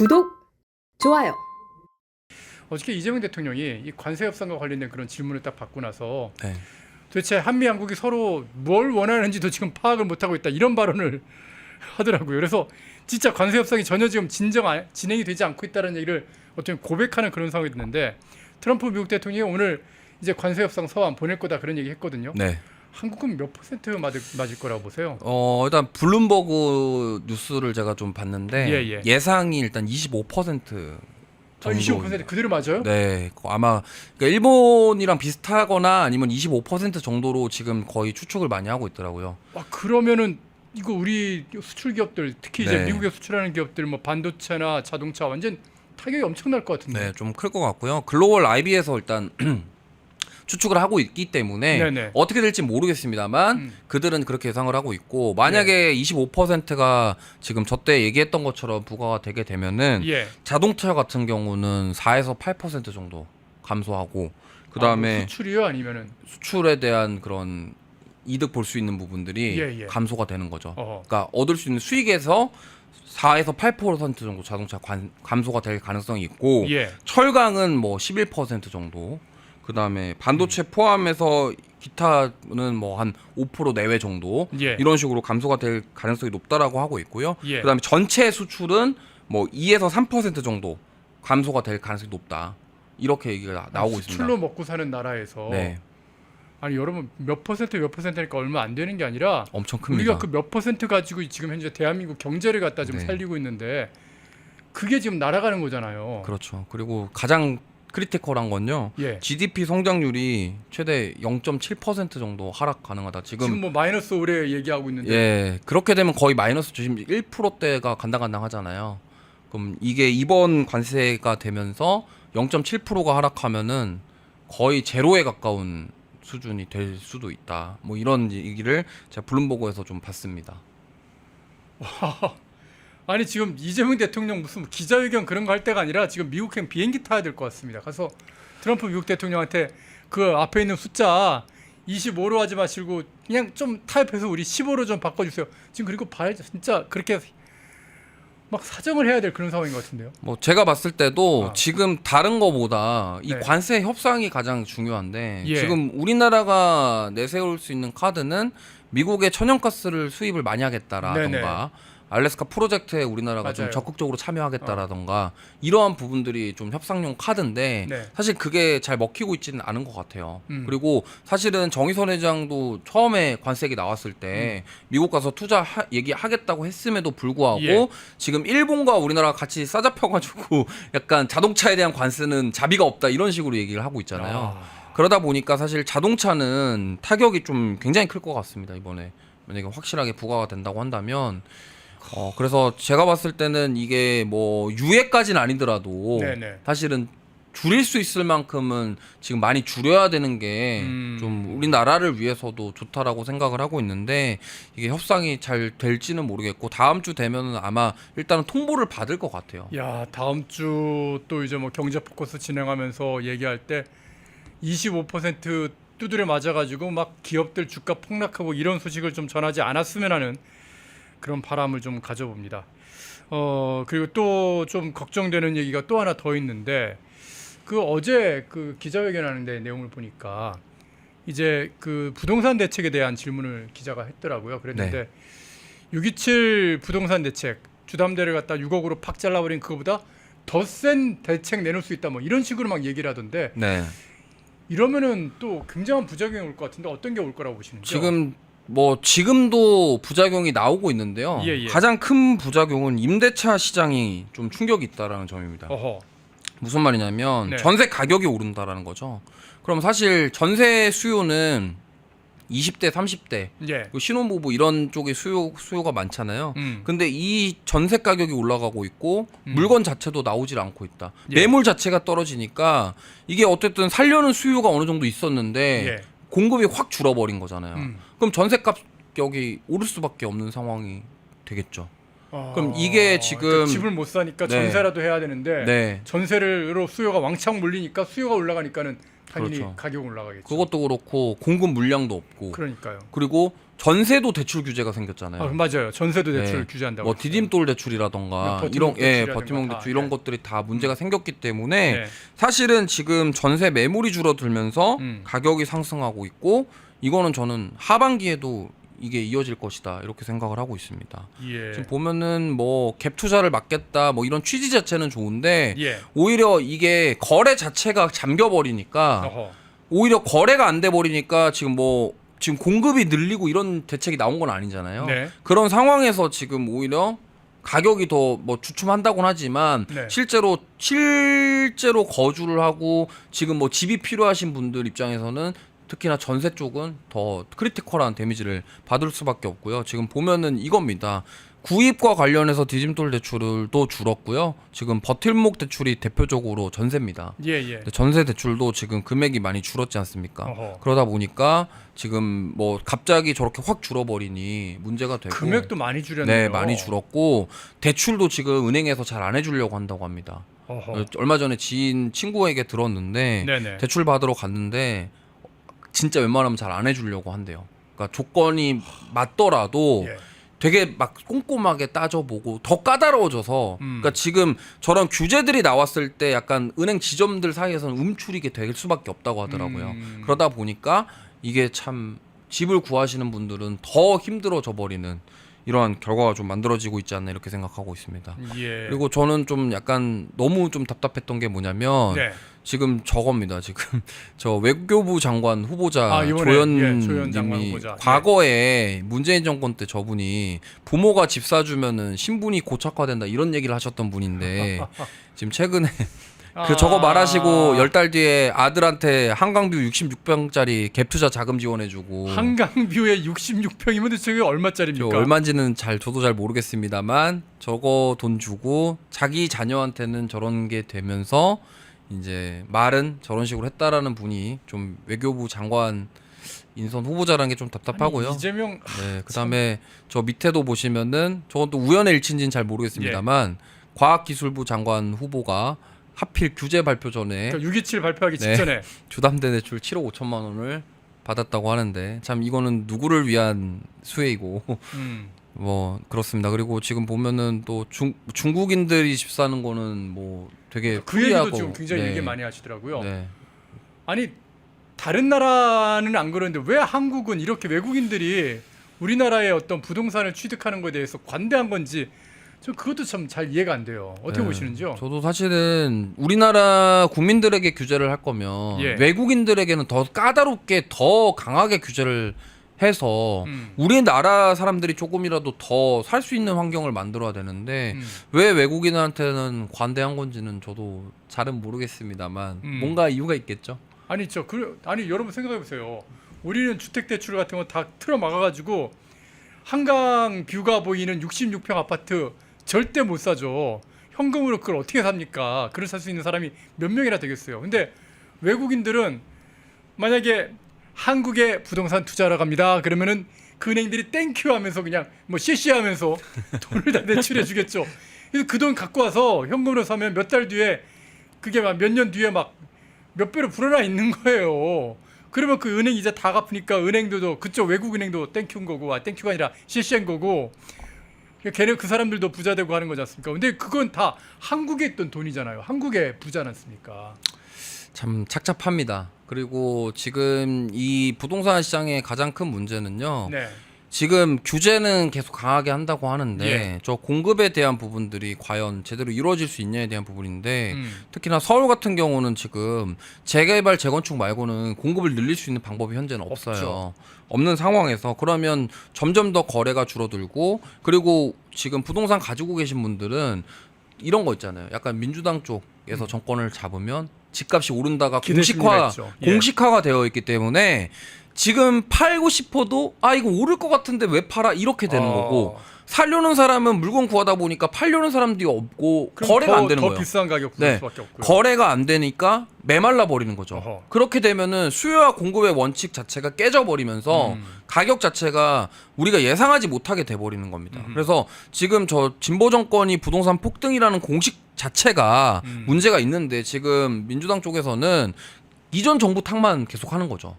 구독, 좋아요. 어저께 이재명 대통령이 이 관세 협상과 관련된 그런 질문을 딱 받고 나서 네. 도대체 한미 양국이 서로 뭘 원하는지도 지금 파악을 못하고 있다 이런 발언을 하더라고요. 그래서 진짜 관세 협상이 전혀 지금 진행이 되지 않고 있다는 얘기를 어떻게 고백하는 그런 상황이 됐는데, 트럼프 미국 대통령이 오늘 이제 관세 협상 서한 보낼 거다 그런 얘기 했거든요. 네. 한국은 몇 퍼센트 맞을 거라고 보세요? 일단 블룸버그 뉴스를 제가 좀 봤는데 예상이 일단 25% 정도. 25% 그대로 맞아요? 네, 아마 그러니까 일본이랑 비슷하거나 아니면 25% 정도로 지금 거의 추측을 많이 하고 있더라고요. 그러면은 이거 우리 수출 기업들, 특히 이제 네. 미국에 수출하는 기업들, 뭐 반도체나 자동차 완전 타격이 엄청날 것 같은데. 네, 좀 클 것 같고요. 글로벌 IB에서 일단 추측을 하고 있기 때문에 네네. 어떻게 될지 모르겠습니다만 그들은 그렇게 예상을 하고 있고, 만약에 25%가 지금 저때 얘기했던 것처럼 부과가 되게 되면은 자동차 같은 경우는 4에서 8% 정도 감소하고, 그다음에 뭐 수출이요? 아니면은 수출에 대한 그런 이득 볼 수 있는 부분들이 감소가 되는 거죠. 그러니까 얻을 수 있는 수익에서 4에서 8% 정도 자동차 감소가 될 가능성이 있고, 철강은 뭐 11% 정도, 그다음에 반도체 포함해서 기타는 뭐 한 5% 내외 정도 이런 식으로 감소가 될 가능성이 높다라고 하고 있고요. 그다음에 전체 수출은 뭐 2에서 3% 정도 감소가 될 가능성이 높다, 이렇게 얘기가 나오고 있습니다. 수출로 먹고 사는 나라에서 아니 여러분 몇 퍼센트니까 얼마 안 되는 게 아니라 엄청 큽니다. 우리가 그 몇 퍼센트 가지고 지금 현재 대한민국 경제를 갖다 좀 살리고 있는데 그게 지금 날아가는 거잖아요. 그렇죠. 그리고 가장 크리티컬한 건요. GDP 성장률이 최대 0.7% 정도 하락 가능하다. 지금 뭐 마이너스 올해 얘기하고 있는데. 그렇게 되면 거의 마이너스 지금 1%대가 간당간당하잖아요. 그럼 이게 이번 관세가 되면서 0.7%가 하락하면은 거의 제로에 가까운 수준이 될 수도 있다. 뭐 이런 얘기를 제가 블룸버그에서 좀 봤습니다. 아니 지금 이재명 대통령 무슨 기자회견 그런 거 할 때가 아니라 지금 미국행 비행기 타야 될 것 같습니다. 가서 트럼프 미국 대통령한테 그 앞에 있는 숫자 25로 하지 마시고 그냥 좀 타협해서 우리 15로 좀 바꿔주세요. 지금 그리고 봐야죠. 진짜 그렇게 막 사정을 해야 될 그런 상황인 것 같은데요. 뭐 제가 봤을 때도 지금 다른 거보다 이 관세 협상이 가장 중요한데, 지금 우리나라가 내세울 수 있는 카드는 미국의 천연가스를 수입을 많이 하겠다라던가 알래스카 프로젝트에 우리나라가 좀 적극적으로 참여하겠다라던가 이러한 부분들이 좀 협상용 카드인데 사실 그게 잘 먹히고 있지는 않은 것 같아요. 그리고 사실은 정의선 회장도 처음에 관세액이 나왔을 때 미국 가서 투자 얘기하겠다고 했음에도 불구하고 지금 일본과 우리나라가 같이 싸잡혀가지고 약간 자동차에 대한 관세는 자비가 없다 이런 식으로 얘기를 하고 있잖아요. 그러다 보니까 사실 자동차는 타격이 좀 굉장히 클 것 같습니다. 이번에 만약에 확실하게 부과가 된다고 한다면. 그래서 제가 봤을 때는 이게 뭐 유예까지는 아니더라도 사실은 줄일 수 있을 만큼은 지금 많이 줄여야 되는 게 좀 우리나라를 위해서도 좋다라고 생각을 하고 있는데, 이게 협상이 잘 될지는 모르겠고 다음 주 되면은 아마 일단은 통보를 받을 것 같아요. 야, 다음 주 또 이제 뭐 경제 포커스 진행하면서 얘기할 때 25% 두드려 맞아가지고 막 기업들 주가 폭락하고 이런 소식을 좀 전하지 않았으면 하는 그런 바람을 좀 가져봅니다. 그리고 또 좀 걱정되는 얘기가 또 하나 더 있는데, 그 어제 그 기자회견 하는데 내용을 보니까 이제 그 부동산 대책에 대한 질문을 기자가 했더라고요. 그랬는데 627 부동산 대책 주담대를 갖다 6억으로 팍 잘라버린 그거보다 더 센 대책 내놓을 수 있다 뭐 이런 식으로 막 얘기를 하던데, 이러면은 또 굉장한 부작용이 올 것 같은데 어떤 게 올 거라고 보시는지요? 지금도 부작용이 나오고 있는데요. 가장 큰 부작용은 임대차 시장이 좀 충격이 있다라는 점입니다. 무슨 말이냐면 전세 가격이 오른다라는 거죠. 그럼 사실 전세 수요는 20대, 30대, 신혼부부 이런 쪽에 수요가 많잖아요. 근데 이 전세 가격이 올라가고 있고 물건 자체도 나오질 않고 있다. 매물 자체가 떨어지니까 이게 어쨌든 살려는 수요가 어느 정도 있었는데 공급이 확 줄어버린 거잖아요. 그럼 전세 가격이 오를 수밖에 없는 상황이 되겠죠. 그럼 이게 지금 그러니까 집을 못 사니까 전세라도 해야 되는데 전세로 수요가 왕창 몰리니까 수요가 올라가니까는 당연히 가격은 올라가겠죠. 그것도 그렇고 공급 물량도 없고, 그러니까요. 그리고 전세도 대출 규제가 생겼잖아요. 맞아요. 전세도 대출 네. 규제한다고. 뭐 디딤돌 대출이라던가 버팀목 버팀목 대출이라든가 대출 이런 다, 것들이 다 문제가 생겼기 때문에 네. 사실은 지금 전세 매물이 줄어들면서 음. 가격이 상승하고 있고 이거는 저는 하반기에도 이게 이어질 것이다 이렇게 생각을 하고 있습니다. 예. 지금 보면은 뭐 갭 투자를 막겠다 뭐 이런 취지 자체는 좋은데 예. 오히려 이게 거래 자체가 잠겨 버리니까 어허. 오히려 거래가 안 돼 버리니까 지금 공급이 늘리고 이런 대책이 나온 건 아니잖아요. 네. 그런 상황에서 지금 오히려 가격이 더 뭐 주춤한다고는 하지만 네. 실제로 거주를 하고 지금 뭐 집이 필요하신 분들 입장에서는 특히나 전세 쪽은 더 크리티컬한 데미지를 받을 수밖에 없고요. 지금 보면은 이겁니다. 구입과 관련해서 디딤돌 대출도 줄었고요. 지금 버틸목 대출이 대표적으로 전세입니다. 예, 예. 근데 전세 대출도 지금 금액이 많이 줄었지 않습니까? 어허. 그러다 보니까 지금 뭐 갑자기 저렇게 확 줄어버리니 문제가 되고 금액도 많이 줄였네요. 네, 많이 줄었고 대출도 지금 은행에서 잘 안 해주려고 한다고 합니다. 어허. 얼마 전에 친구에게 들었는데 네네. 대출 받으러 갔는데 진짜 웬만하면 잘 안 해주려고 한대요. 그러니까 조건이 맞더라도 예. 되게 막 꼼꼼하게 따져보고 더 까다로워져서 그러니까 지금 저런 규제들이 나왔을 때 약간 은행 지점들 사이에서는 움츠리게 될 수밖에 없다고 하더라고요. 그러다 보니까 이게 참 집을 구하시는 분들은 더 힘들어져 버리는 이러한 결과가 좀 만들어지고 있지 않나 이렇게 생각하고 있습니다. 예. 그리고 저는 좀 약간 너무 좀 답답했던 게 뭐냐면 네. 지금 저겁니다. 지금 저 외교부 장관 후보자 이번에, 조현 장관 조현님이 후보자. 과거에 문재인 정권 때 저분이 부모가 집 사주면은 신분이 고착화된다 이런 얘기를 하셨던 분인데 지금 최근에 그 저거 말하시고 10달 뒤에 아들한테 한강뷰 66평짜리 갭 투자 자금 지원해주고 한강뷰에 66평이면 저게 얼마짜리입니까? 얼마인지는 저도 잘 모르겠습니다만 저거 돈 주고 자기 자녀한테는 저런 게 되면서 이제 말은 저런 식으로 했다라는 분이 좀 외교부 장관 인선 후보자라는 게 좀 답답하고요. 아니, 이재명 네, 그다음에 저 밑에도 보시면은 저건 또 우연의 일치인지는 잘 모르겠습니다만 과학기술부 장관 후보가 하필 규제 발표 전에 그러니까 627 발표하기 네. 직전에 주담대 대출 7억 5천만 원을 받았다고 하는데 참 이거는 누구를 위한 수혜이고 뭐 그렇습니다. 그리고 지금 보면은 또 중국인들이 집 사는 거는 뭐 되게 그 얘기도 프리하고, 지금 굉장히 네. 얘기 많이 하시더라고요. 네. 아니 다른 나라는 안 그러는데 왜 한국은 이렇게 외국인들이 우리나라의 어떤 부동산을 취득하는 것에 대해서 관대한 건지 저 그것도 참 잘 이해가 안 돼요. 어떻게 네. 보시는지요? 저도 사실은 우리나라 국민들에게 규제를 할 거면 예. 외국인들에게는 더 까다롭게 더 강하게 규제를 해서 우리나라 사람들이 조금이라도 더 살 수 있는 환경을 만들어야 되는데 왜 외국인한테는 관대한 건지는 저도 잘은 모르겠습니다만 뭔가 이유가 있겠죠. 아니 아니 여러분 생각해 보세요. 우리는 주택 대출 같은 거 다 틀어 막아 가지고 한강 뷰가 보이는 66평 아파트 절대 못 사죠. 현금으로 그걸 어떻게 삽니까? 그걸 살 수 있는 사람이 몇 명이나 되겠어요. 근데 외국인들은 만약에 한국에 부동산 투자하러 갑니다. 그러면은 그 은행들이 땡큐 하면서 그냥 뭐 씨씨하면서 돈을 다 대출해 주겠죠. 그래서 그 돈 갖고 와서 현금으로 사면 몇 달 뒤에 그게 막 몇 년 뒤에 막 몇 배로 불어나 있는 거예요. 그러면 그 은행 이자 다 갚으니까 은행도 그쪽 외국 은행도 땡큐인 거고 땡큐가 아니라 씨씨한 거고 걔네 그 사람들도 부자 되고 하는 거지 않습니까? 근데 그건 다 한국에 있던 돈이잖아요. 한국의 부자지 않습니까? 참 착잡합니다. 그리고 지금 이 부동산 시장의 가장 큰 문제는요. 네. 지금 규제는 계속 강하게 한다고 하는데 예. 저 공급에 대한 부분들이 과연 제대로 이루어질 수 있냐에 대한 부분인데 특히나 서울 같은 경우는 지금 재개발 재건축 말고는 공급을 늘릴 수 있는 방법이 현재는 없어요. 없죠. 없는 상황에서 그러면 점점 더 거래가 줄어들고 그리고 지금 부동산 가지고 계신 분들은 이런 거 있잖아요. 약간 민주당 쪽에서 정권을 잡으면 집값이 오른다가 기대 심리가 있죠. 예. 공식화가 되어 있기 때문에 지금 팔고 싶어도 이거 오를 것 같은데 왜 팔아 이렇게 되는 거고 살려는 사람은 물건 구하다 보니까 팔려는 사람들이 없고 거래가 안 되는 더 거예요. 비싼 가격 부를 네. 수밖에 없고요. 거래가 안 되니까 메말라 버리는 거죠. 어허. 그렇게 되면은 수요와 공급의 원칙 자체가 깨져 버리면서 가격 자체가 우리가 예상하지 못하게 돼 버리는 겁니다. 그래서 지금 저 진보 정권이 부동산 폭등이라는 공식 자체가 문제가 있는데 지금 민주당 쪽에서는 이전 정부 탓만 계속 하는 거죠.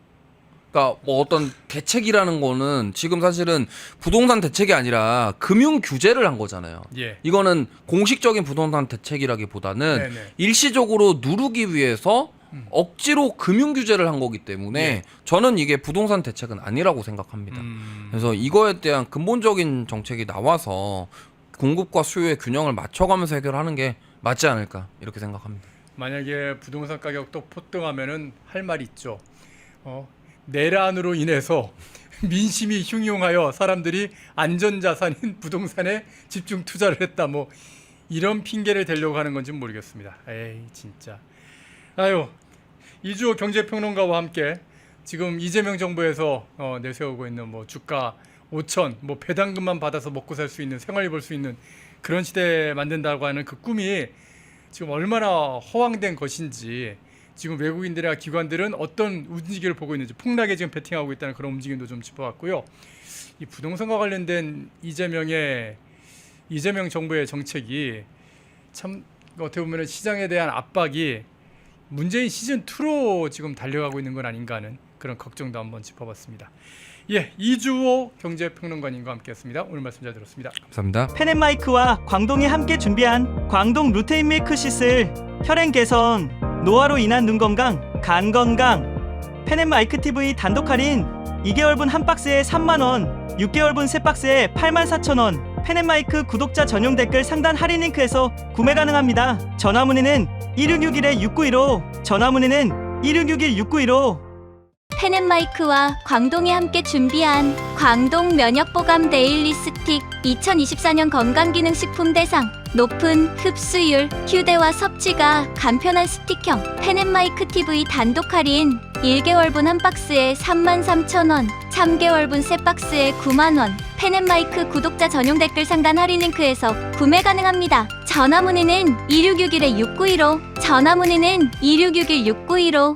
그러니까 뭐 어떤 대책이라는 거는 지금 사실은 부동산 대책이 아니라 금융 규제를 한 거잖아요. 예. 이거는 공식적인 부동산 대책이라기보다는 네네. 일시적으로 누르기 위해서 억지로 금융 규제를 한 거기 때문에 예. 저는 이게 부동산 대책은 아니라고 생각합니다. 그래서 이거에 대한 근본적인 정책이 나와서 공급과 수요의 균형을 맞춰가면서 해결하는 게 맞지 않을까 이렇게 생각합니다. 만약에 부동산 가격도 폭등하면은 할 말이 있죠. 내란으로 인해서 민심이 흉흉하여 사람들이 안전자산인 부동산에 집중 투자를 했다. 뭐 이런 핑계를 대려고 하는 건지 모르겠습니다. 에이 진짜. 아유, 이주호 경제평론가와 함께 지금 이재명 정부에서 내세우고 있는 뭐 주가 5천, 뭐 배당금만 받아서 먹고 살 수 있는, 생활해 볼 수 있는 그런 시대 만든다고 하는 그 꿈이 지금 얼마나 허황된 것인지, 지금 외국인들이나 기관들은 어떤 움직임을 보고 있는지, 폭락에 지금 베팅하고 있다는 그런 움직임도 좀 짚어봤고요. 이 부동산과 관련된 이재명 정부의 정책이 참 어떻게 보면 시장에 대한 압박이 문재인 시즌2로 지금 달려가고 있는 건 아닌가 하는 그런 걱정도 한번 짚어봤습니다. 예, 이주호 경제평론가님과 함께했습니다. 오늘 말씀 잘 들었습니다. 감사합니다. 펜앤마이크와 광동이 함께 준비한 광동 루테인 밀크 시슬, 혈행 개선, 노화로 인한 눈 건강, 간 건강. 펜앤마이크 TV 단독 할인 2개월분 한 박스에 3만원, 6개월분 세 박스에 84,000원. 펜앤마이크 구독자 전용 댓글 상단 할인 링크에서 구매 가능합니다. 전화 문의는 1661-6915, 전화 문의는 1661-6915. 펜앤마이크와 광동이 함께 준비한 광동 면역보감 데일리 스틱 2024년 건강기능식품 대상, 높은 흡수율, 휴대와 섭취가 간편한 스틱형 펜앤마이크 TV 단독 할인 1개월분 한 박스에 33,000원, 3개월분 세 박스에 9만원. 펜앤마이크 구독자 전용 댓글 상단 할인 링크에서 구매 가능합니다. 전화 문의는 2661-6915, 전화 문의는 2661-6915.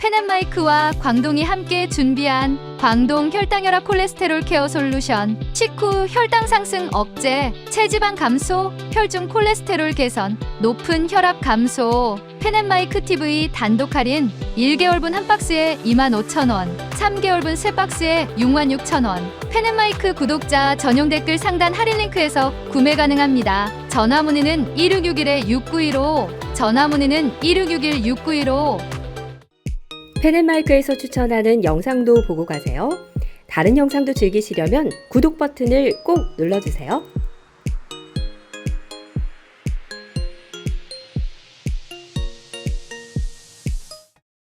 펜앤마이크와 광동이 함께 준비한 광동 혈당혈압 콜레스테롤 케어 솔루션, 식후 혈당 상승 억제, 체지방 감소, 혈중 콜레스테롤 개선, 높은 혈압 감소. 펜앤마이크 TV 단독 할인 1개월분 한 박스에 25,000원, 3개월분 세 박스에 66,000원. 펜앤마이크 구독자 전용 댓글 상단 할인 링크에서 구매 가능합니다. 전화 문의는 1661-6915, 전화 문의는 1661-6915. 펜앤마이크에서 추천하는 영상도 보고 가세요. 다른 영상도 즐기시려면 구독 버튼을 꼭 눌러주세요.